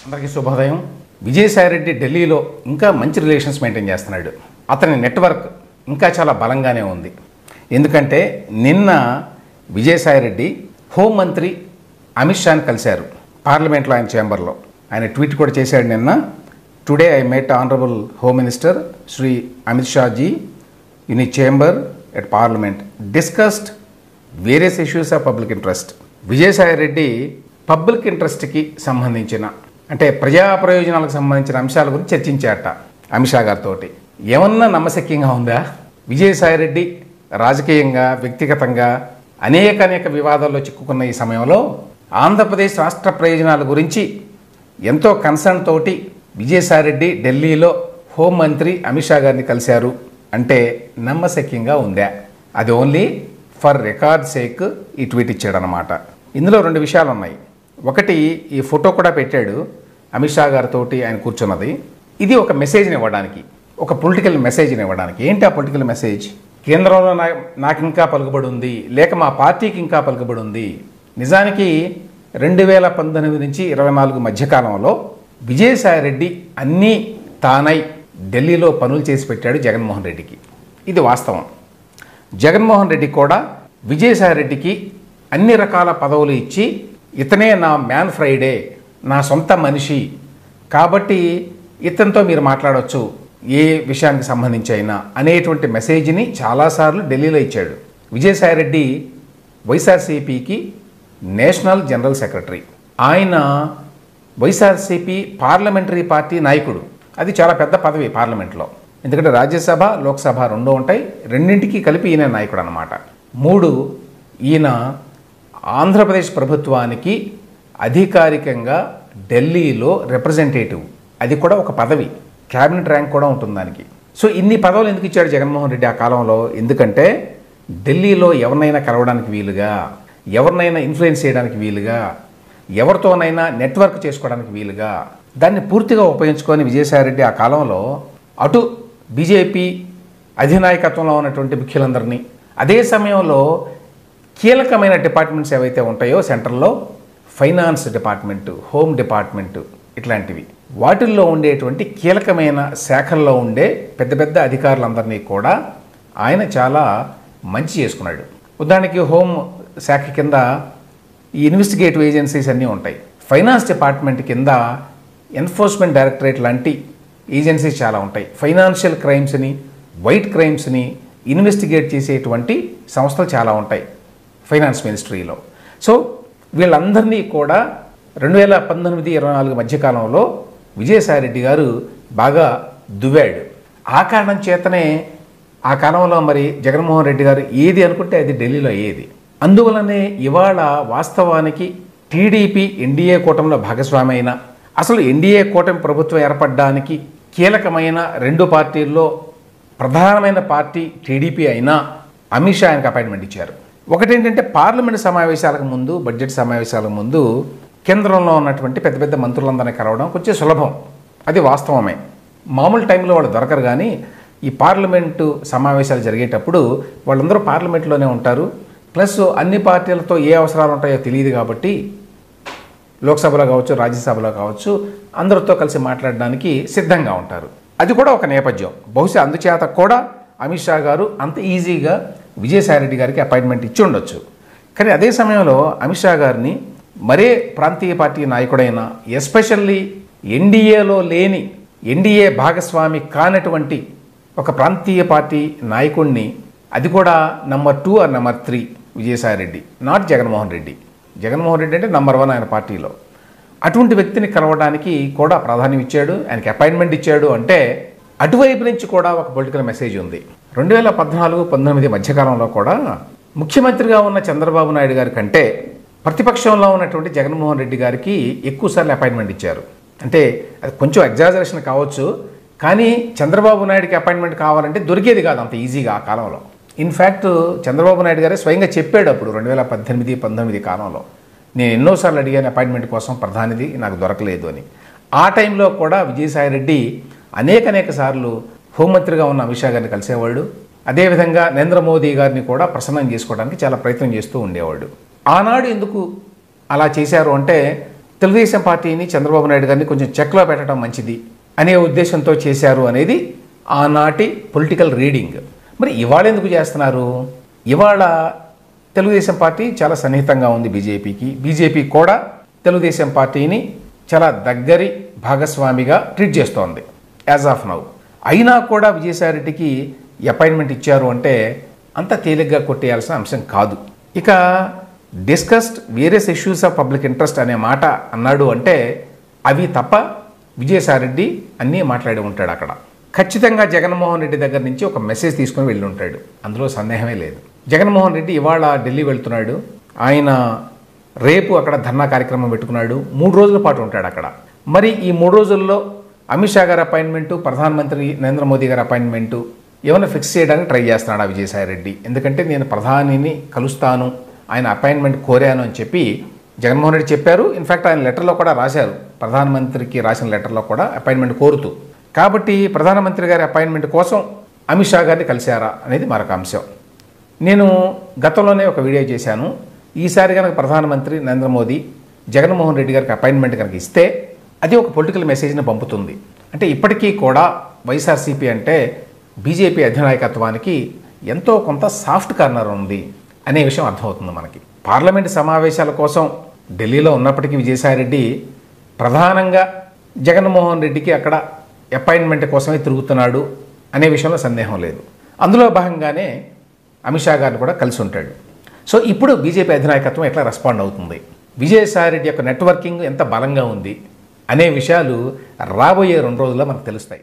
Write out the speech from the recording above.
అందరికీ శుభోదయం. విజయసాయిరెడ్డి ఢిల్లీలో ఇంకా మంచి రిలేషన్స్ మెయింటైన్ చేస్తున్నాడు. అతని నెట్వర్క్ ఇంకా చాలా బలంగానే ఉంది. ఎందుకంటే నిన్న విజయసాయిరెడ్డి హోంమంత్రి అమిత్ షాని కలిశారు పార్లమెంట్లో, ఆయన చేంబర్లో. ఆయన ట్వీట్ కూడా చేశాడు నిన్న. Today I met honourable home minister Shri Amit Shaji in ఈ chamber at parliament, discussed various issues of public interest. Vijayasai Reddy public ఇంట్రెస్ట్కి సంబంధించిన, అంటే ప్రజా ప్రయోజనాలకు సంబంధించిన అంశాల గురించి చర్చించారట అమిత్ షా గారితో. ఏమన్నా నమ్మశక్యంగా ఉందా? విజయసాయిరెడ్డి రాజకీయంగా, వ్యక్తిగతంగా అనేక వివాదాల్లో చిక్కుకున్న ఈ సమయంలో ఆంధ్రప్రదేశ్ రాష్ట్ర ప్రయోజనాల గురించి ఎంతో కన్సర్న్ తోటి విజయసాయిరెడ్డి ఢిల్లీలో హోంమంత్రి అమిత్ షా గారిని కలిశారు అంటే నమ్మశక్యంగా ఉందా? అది ఓన్లీ ఫర్ రికార్డ్ సేక్ ఈ ట్వీట్ ఇచ్చాడనమాట. ఇందులో రెండు విషయాలు ఉన్నాయి. ఒకటి, ఈ ఫోటో కూడా పెట్టాడు అమిత్ షా గారితో ఆయన కూర్చున్నది. ఇది ఒక మెసేజ్ని ఇవ్వడానికి, ఒక పొలిటికల్ మెసేజ్ని ఇవ్వడానికి. ఏంటి ఆ పొలిటికల్ మెసేజ్? కేంద్రంలో నాకు ఇంకా పలుకుబడి ఉంది, లేక మా పార్టీకి ఇంకా పలుకుబడి ఉంది. నిజానికి 2019 నుంచి 24 మధ్యకాలంలో విజయసాయిరెడ్డి అన్నీ తానై ఢిల్లీలో పనులు చేసి పెట్టాడు జగన్మోహన్ రెడ్డికి. ఇది వాస్తవం. జగన్మోహన్ రెడ్డి కూడా విజయసాయిరెడ్డికి అన్ని రకాల పదవులు ఇచ్చి, ఇతనే నా మ్యాన్ ఫ్రైడే, నా సొంత మనిషి, కాబట్టి ఇతనితో మీరు మాట్లాడవచ్చు ఏ విషయానికి సంబంధించి అయినా అనేటువంటి మెసేజ్ని చాలాసార్లు ఢిల్లీలో ఇచ్చాడు. విజయసాయిరెడ్డి వైఎస్ఆర్సీపీకి నేషనల్ జనరల్ సెక్రటరీ. ఆయన వైఎస్ఆర్సీపీ పార్లమెంటరీ పార్టీ నాయకుడు. అది చాలా పెద్ద పదవి పార్లమెంట్లో, ఎందుకంటే రాజ్యసభ, లోక్సభ రెండూ ఉంటాయి. రెండింటికి కలిపి ఈయన నాయకుడు అన్నమాట. 3, ఈయన ఆంధ్రప్రదేశ్ ప్రభుత్వానికి అధికారికంగా ఢిల్లీలో రిప్రజెంటేటివ్. అది కూడా ఒక పదవి, క్యాబినెట్ ర్యాంక్ కూడా ఉంటుంది దానికి. సో ఇన్ని పదవులు ఎందుకు ఇచ్చాడు జగన్మోహన్ రెడ్డి ఆ కాలంలో? ఎందుకంటే ఢిల్లీలో ఎవరినైనా కలవడానికి వీలుగా, ఎవరినైనా ఇన్ఫ్లుయెన్స్ చేయడానికి వీలుగా, ఎవరితోనైనా నెట్వర్క్ చేసుకోవడానికి వీలుగా దాన్ని పూర్తిగా ఉపయోగించుకొని విజయసాయిరెడ్డి ఆ కాలంలో అటు బీజేపీ అధినాయకత్వంలో ఉన్నటువంటి ముఖ్యులందరినీ, అదే సమయంలో కీలకమైన డిపార్ట్మెంట్స్ ఏవైతే ఉంటాయో సెంట్రల్లో, ఫైనాన్స్ డిపార్ట్మెంటు, హోమ్ డిపార్ట్మెంటు, ఇట్లాంటివి, వాటిల్లో ఉండేటువంటి కీలకమైన శాఖల్లో ఉండే పెద్ద పెద్ద అధికారులందరినీ కూడా ఆయన చాలా మంచి చేసుకున్నాడు. ఉదాహరణకి హోమ్ శాఖ కింద ఈ ఇన్వెస్టిగేటివ్ ఏజెన్సీస్ అన్నీ ఉంటాయి. ఫైనాన్స్ డిపార్ట్మెంట్ కింద ఎన్ఫోర్స్మెంట్ డైరెక్టరేట్ లాంటి ఏజెన్సీస్ చాలా ఉంటాయి. ఫైనాన్షియల్ క్రైమ్స్ని, వైట్ క్రైమ్స్ని ఇన్వెస్టిగేట్ చేసేటువంటి సంస్థలు చాలా ఉంటాయి ఫైనాన్స్ మినిస్ట్రీలో. సో వీళ్ళందరినీ కూడా 2019-24 మధ్యకాలంలో విజయసాయిరెడ్డి గారు బాగా దువ్వాడు. ఆ కారణం చేతనే ఆ కాలంలో మరి జగన్మోహన్ రెడ్డి గారు ఏది అనుకుంటే అది ఢిల్లీలో అయ్యేది. అందువలనే ఇవాళ వాస్తవానికి టీడీపీ ఎన్డీఏ కూటమిలో భాగస్వామి అయినా, అసలు ఎన్డీఏ కూటమి ప్రభుత్వం ఏర్పడడానికి కీలకమైన 2 పార్టీల్లో ప్రధానమైన పార్టీ టీడీపీ అయినా అమిత్ షా ఆయనకు అపాయింట్మెంట్ ఇచ్చారు. ఒకటేంటంటే పార్లమెంట్ సమావేశాలకు ముందు, బడ్జెట్ సమావేశాలకు ముందు కేంద్రంలో ఉన్నటువంటి పెద్ద పెద్ద మంత్రులందరినీ కలవడం కొంచెం సులభం, అది వాస్తవమే. మామూలు టైంలో వాళ్ళు దొరకరు, కానీ ఈ పార్లమెంటు సమావేశాలు జరిగేటప్పుడు వాళ్ళందరూ పార్లమెంట్లోనే ఉంటారు. ప్లస్ అన్ని పార్టీలతో ఏ అవసరాలు ఉంటాయో తెలియదు కాబట్టి లోక్సభలో కావచ్చు, రాజ్యసభలో కావచ్చు, అందరితో కలిసి మాట్లాడడానికి సిద్ధంగా ఉంటారు. అది కూడా ఒక నేపథ్యం. బహుశా అందుచేత కూడా అమిత్ షా గారు అంత ఈజీగా విజయసాయిరెడ్డి గారికి అపాయింట్మెంట్ ఇచ్చి ఉండొచ్చు. కానీ అదే సమయంలో అమిత్ షా గారిని మరే ప్రాంతీయ పార్టీ నాయకుడైనా, ఎస్పెషల్లీ ఎన్డీఏలో లేని, ఎన్డీఏ భాగస్వామి కానటువంటి ఒక ప్రాంతీయ పార్టీ నాయకుడిని, అది కూడా number 2 or number 3 Vijayasai Reddy, not Jaganmohan Reddy. Jaganmohan Reddy అంటే నంబర్ 1 ఆయన పార్టీలో. అటువంటి వ్యక్తిని కలవడానికి కూడా ప్రాధాన్యం ఇచ్చాడు, ఆయనకి అపాయింట్మెంట్ ఇచ్చాడు. అంటే అటువైపు నుంచి కూడా ఒక పొలిటికల్ మెసేజ్ ఉంది. 2014-19 మధ్యకాలంలో కూడా ముఖ్యమంత్రిగా ఉన్న చంద్రబాబు నాయుడు గారి కంటే ప్రతిపక్షంలో ఉన్నటువంటి జగన్మోహన్ రెడ్డి గారికి ఎక్కువసార్లు అపాయింట్మెంట్ ఇచ్చారు. అంటే అది కొంచెం ఎగ్జాజరేషన్ కావచ్చు, కానీ చంద్రబాబు నాయుడికి అపాయింట్మెంట్ కావాలంటే దొరికేది కాదు అంత ఈజీగా ఆ కాలంలో. ఇన్ఫ్యాక్ట్ చంద్రబాబు నాయుడు గారే స్వయంగా చెప్పాడు అప్పుడు 2018-19 కాలంలో, నేను ఎన్నోసార్లు అడిగాను అపాయింట్మెంట్ కోసం ప్రధానిది, నాకు దొరకలేదు అని. ఆ టైంలో కూడా విజయసాయిరెడ్డి అనేక సార్లు హోంమంత్రిగా ఉన్న అమిత్ షా గారిని కలిసేవాడు. అదేవిధంగా నరేంద్ర మోదీ గారిని కూడా ప్రసన్నం చేసుకోవడానికి చాలా ప్రయత్నం చేస్తూ ఉండేవాడు. ఆనాడు ఎందుకు అలా చేశారు అంటే తెలుగుదేశం పార్టీని చంద్రబాబు నాయుడు గారిని కొంచెం చెక్లో పెట్టడం మంచిది అనే ఉద్దేశంతో చేశారు అనేది ఆనాటి పొలిటికల్ రీడింగ్. మరి ఇవాళ ఎందుకు చేస్తున్నారు? ఇవాళ తెలుగుదేశం పార్టీ చాలా సన్నిహితంగా ఉంది బీజేపీకి. బీజేపీ కూడా తెలుగుదేశం పార్టీని చాలా దగ్గరి భాగస్వామిగా ట్రీట్ చేస్తోంది యాజ్ ఆఫ్ నౌ. అయినా కూడా విజయసాయిరెడ్డికి అపాయింట్మెంట్ ఇచ్చారు అంటే అంత తేలిగ్గా కొట్టేయాల్సిన అంశం కాదు. ఇక discussed various issues of public interest అనే మాట అన్నాడు అంటే అవి తప్ప విజయసాయిరెడ్డి అన్నీ మాట్లాడి ఉంటాడు అక్కడ. ఖచ్చితంగా జగన్మోహన్ రెడ్డి దగ్గర నుంచి ఒక మెసేజ్ తీసుకొని వెళ్ళి ఉంటాడు, అందులో సందేహమే లేదు. జగన్మోహన్ రెడ్డి ఇవాళ ఢిల్లీ వెళ్తున్నాడు. ఆయన రేపు అక్కడ ధర్నా కార్యక్రమం పెట్టుకున్నాడు. 3 రోజుల పాటు ఉంటాడు అక్కడ. మరి ఈ 3 రోజుల్లో అమిత్ షా గారి అపాయింట్మెంటు, ప్రధానమంత్రి నరేంద్ర మోదీ గారి అపాయింట్మెంటు ఏమైనా ఫిక్స్ చేయడానికి ట్రై చేస్తున్నాడు ఆ విజయసాయిరెడ్డి. ఎందుకంటే నేను ప్రధానిని కలుస్తాను, ఆయన అపాయింట్మెంట్ కోరాను అని చెప్పి జగన్మోహన్ రెడ్డి చెప్పారు. ఇన్ఫ్యాక్ట్ ఆయన లెటర్లో కూడా రాశారు, ప్రధానమంత్రికి రాసిన లెటర్లో కూడా అపాయింట్మెంట్ కోరుతూ. కాబట్టి ప్రధానమంత్రి గారి అపాయింట్మెంట్ కోసం అమిత్ షా గారిని కలిశారా అనేది మరొక అంశం. నేను గతంలోనే ఒక వీడియో చేశాను. ఈసారి కనుక ప్రధానమంత్రి నరేంద్ర మోదీ జగన్మోహన్ రెడ్డి గారికి అపాయింట్మెంట్ కనుక ఇస్తే అది ఒక పొలిటికల్ మెసేజ్ని పంపుతుంది. అంటే ఇప్పటికీ కూడా వైఎస్ఆర్సీపీ అంటే బీజేపీ అధినాయకత్వానికి ఎంతో కొంత సాఫ్ట్ కార్నర్ ఉంది అనే విషయం అర్థమవుతుంది మనకి. పార్లమెంటు సమావేశాల కోసం ఢిల్లీలో ఉన్నప్పటికీ విజయసాయిరెడ్డి ప్రధానంగా జగన్మోహన్ రెడ్డికి అక్కడ అపాయింట్మెంట్ కోసమే తిరుగుతున్నాడు అనే విషయంలో సందేహం లేదు. అందులో భాగంగానే అమిత్ షా గారిని కూడా కలిసి ఉంటాడు. సో ఇప్పుడు బీజేపీ అధినాయకత్వం ఎట్లా రెస్పాండ్ అవుతుంది, విజయసాయిరెడ్డి యొక్క నెట్వర్కింగ్ ఎంత బలంగా ఉంది అనే విషయాలు రాబోయే 2 రోజుల్లో మనకు తెలుస్తాయి.